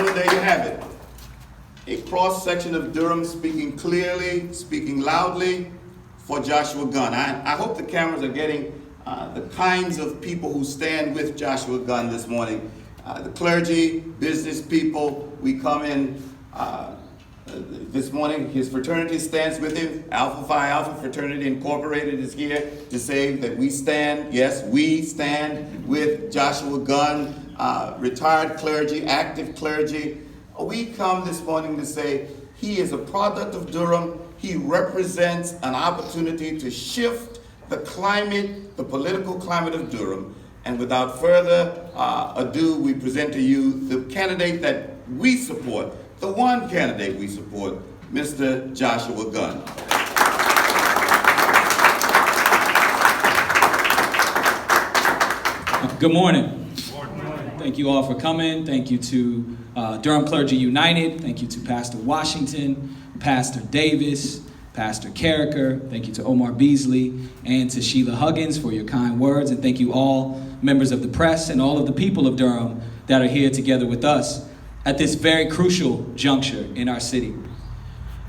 gentlemen, there you have it. A cross-section of Durham speaking clearly, speaking loudly for Joshua Gunn. I hope the cameras are getting the kinds of people who stand with Joshua Gunn this morning. The clergy, business people, we come in this morning. His fraternity stands with him. Alpha Phi Alpha Fraternity Incorporated is here to say that we stand, yes, we stand with Joshua Gunn, retired clergy, active clergy. We come this morning to say he is a product of Durham. He represents an opportunity to shift the climate, the political climate of Durham. And without further ado, we present to you the candidate that we support, the one candidate we support, Mr. Joshua Gunn. Good morning. Thank you all for coming. Thank you to Durham Clergy United. Thank you to Pastor Washington, Pastor Davis, Pastor Carricker. Thank you to Omar Beasley and to Sheila Huggins for your kind words. And thank you all, members of the press and all of the people of Durham that are here together with us at this very crucial juncture in our city.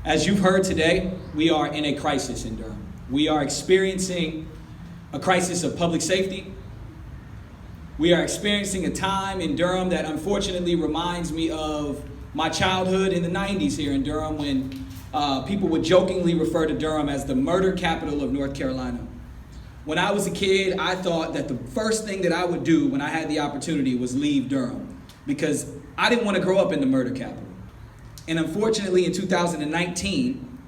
As you've heard today, we are in a crisis in Durham. We are experiencing a crisis of public safety. We are experiencing a time in Durham that unfortunately reminds me of my childhood in the 90s here in Durham when people would jokingly refer to Durham as the murder capital of North Carolina. When I was a kid, I thought that the first thing that I would do when I had the opportunity was leave Durham because I didn't want to grow up in the murder capital. And unfortunately, in 2019,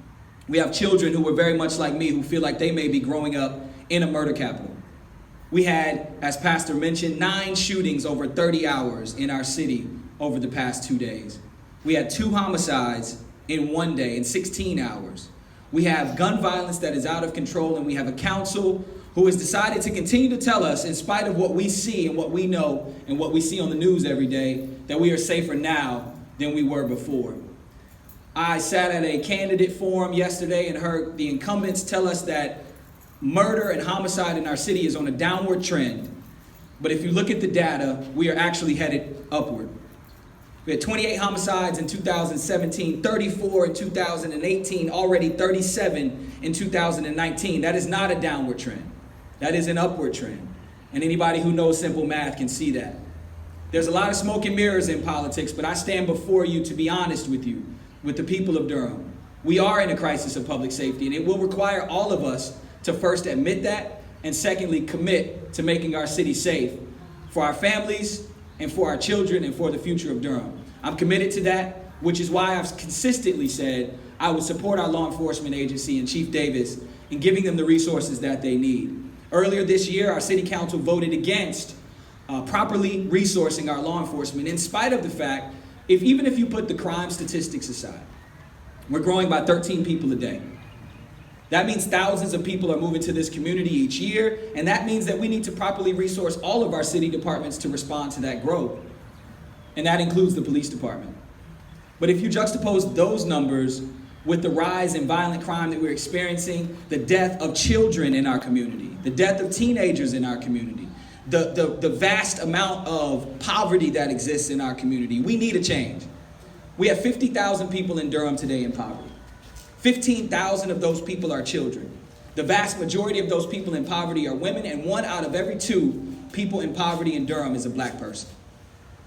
we have children who were very much like me who feel like they may be growing up in a murder capital. We had, as Pastor mentioned, 9 shootings over 30 hours in our city over the past 2 days. We had 2 homicides in 1 day, in 16 hours. We have gun violence that is out of control, and we have a council who has decided to continue to tell us, in spite of what we see and what we know and what we see on the news every day, that we are safer now than we were before. I sat at a candidate forum yesterday and heard the incumbents tell us that murder and homicide in our city is on a downward trend. But if you look at the data, we are actually headed upward. We had 28 homicides in 2017, 34 in 2018, already 37 in 2019. That is not a downward trend. That is an upward trend. And anybody who knows simple math can see that. There's a lot of smoke and mirrors in politics, but I stand before you to be honest with you, with the people of Durham. We are in a crisis of public safety, and it will require all of us to first admit that, and secondly, commit to making our city safe for our families and for our children and for the future of Durham. I'm committed to that, which is why I've consistently said I would support our law enforcement agency and Chief Davis in giving them the resources that they need. Earlier this year, our city council voted against properly resourcing our law enforcement, in spite of the fact, even if you put the crime statistics aside, we're growing by 13 people a day. That means thousands of people are moving to this community each year, and that means that we need to properly resource all of our city departments to respond to that growth. And that includes the police department. But if you juxtapose those numbers with the rise in violent crime that we're experiencing, the death of children in our community, the death of teenagers in our community, the vast amount of poverty that exists in our community, we need a change. We have 50,000 people in Durham today in poverty. 15,000 of those people are children. The vast majority of those people in poverty are women, and 1 out of every 2 people in poverty in Durham is a black person.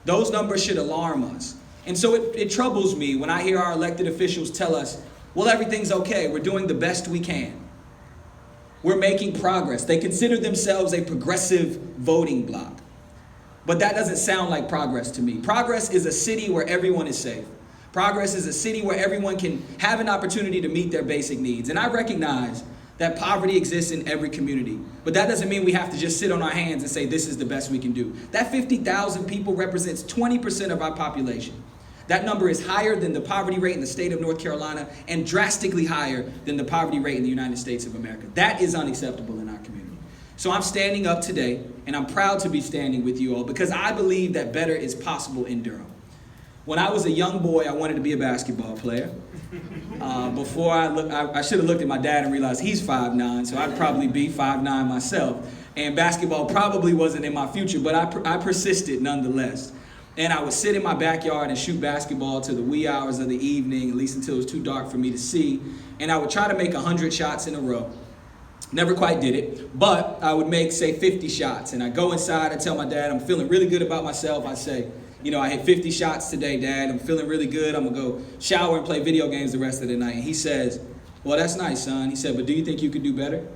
Those numbers should alarm us. And so it troubles me when I hear our elected officials tell us, well, everything's okay. We're doing the best we can. We're making progress. They consider themselves a progressive voting bloc. But that doesn't sound like progress to me. Progress is a city where everyone is safe. Progress is a city where everyone can have an opportunity to meet their basic needs. And I recognize that poverty exists in every community. But that doesn't mean we have to just sit on our hands and say this is the best we can do. That 50,000 people represents 20% of our population. That number is higher than the poverty rate in the state of North Carolina and drastically higher than the poverty rate in the United States of America. That is unacceptable in our community. So I'm standing up today, and I'm proud to be standing with you all because I believe that better is possible in Durham. When I was a young boy, I wanted to be a basketball player. Before I should have looked at my dad and realized he's 5'9", so I'd probably be 5'9" myself. And basketball probably wasn't in my future, but I persisted nonetheless. And I would sit in my backyard and shoot basketball to the wee hours of the evening, at least until it was too dark for me to see. And I would try to make 100 shots in a row. Never quite did it, but I would make, say, 50 shots. And I go inside, I tell my dad, I'm feeling really good about myself. I say, you know, I hit 50 shots today, Dad. I'm feeling really good. I'm going to go shower and play video games the rest of the night. And he says, well, that's nice, son. He said, but do you think you could do better?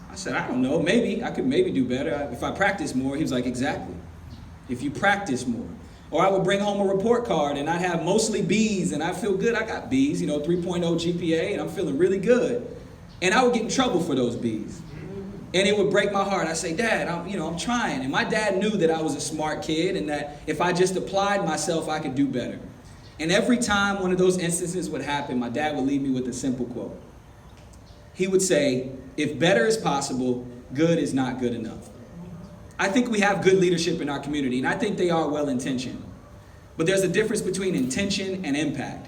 I said, I don't know. Maybe. I could maybe do better if I practice more. He was like, exactly. If you practice more. Or I would bring home a report card and I'd have mostly B's and I feel good. I got B's, 3.0 GPA, and I'm feeling really good. And I would get in trouble for those B's. And it would break my heart. I say, Dad, I'm trying. And my dad knew that I was a smart kid and that if I just applied myself, I could do better. And every time one of those instances would happen, my dad would leave me with a simple quote. He would say, if better is possible, good is not good enough. I think we have good leadership in our community, and I think they are well-intentioned. But there's a difference between intention and impact.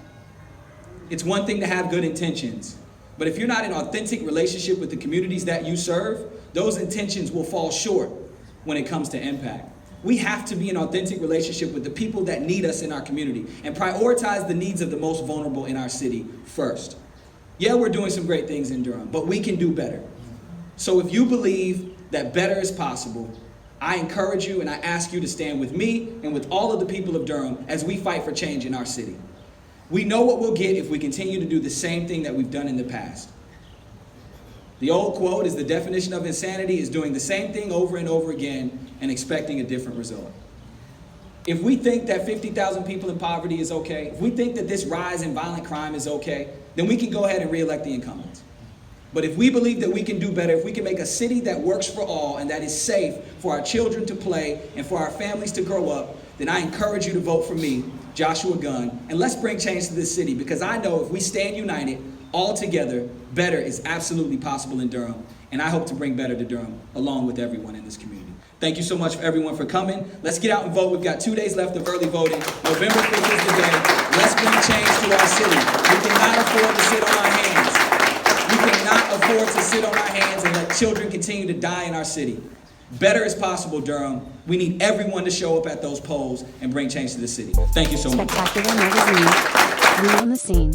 It's one thing to have good intentions, but if you're not in authentic relationship with the communities that you serve, those intentions will fall short when it comes to impact. We have to be in authentic relationship with the people that need us in our community and prioritize the needs of the most vulnerable in our city first. Yeah, we're doing some great things in Durham, but we can do better. So if you believe that better is possible, I encourage you and I ask you to stand with me and with all of the people of Durham as we fight for change in our city. We know what we'll get if we continue to do the same thing that we've done in the past. The old quote is the definition of insanity is doing the same thing over and over again and expecting a different result. If we think that 50,000 people in poverty is okay, if we think that this rise in violent crime is okay, then we can go ahead and re-elect the incumbents. But if we believe that we can do better, if we can make a city that works for all and that is safe for our children to play and for our families to grow up, then I encourage you to vote for me, Joshua Gunn, and let's bring change to this city because I know if we stand united, all together, better is absolutely possible in Durham. And I hope to bring better to Durham along with everyone in this community. Thank you so much for everyone for coming. Let's get out and vote. We've got 2 days left of early voting. November 5th is the day. Let's bring change to our city. We cannot afford to sit on our hands. We cannot afford to sit on our hands and let children continue to die in our city. Better is possible, Durham. We need everyone to show up at those polls and bring change to the city. Thank you so much. Spectacular magazine. We on the scene.